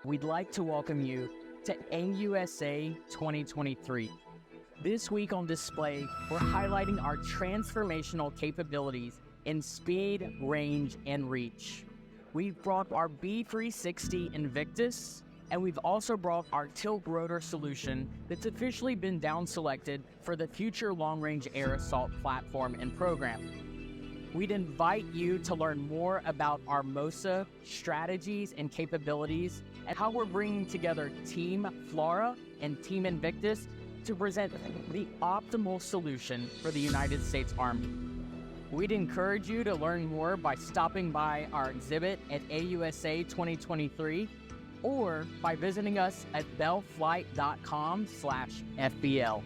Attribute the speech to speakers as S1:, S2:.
S1: we'd like to welcome you to AUSA 2023. This week on display, we're highlighting our transformational capabilities in speed, range, and reach. We've brought our B360 Invictus, and we've also brought our tilt rotor solution that's officially been down selected for the Future Long Range Air Assault platform and program. We'd invite you to learn more about our AUSA strategies and capabilities and how we're bringing together Team Flora and Team Invictus to present the optimal solution for the United States Army. We'd encourage you to learn more by stopping by our exhibit at AUSA 2023 or by visiting us at bellflight.com/FBL.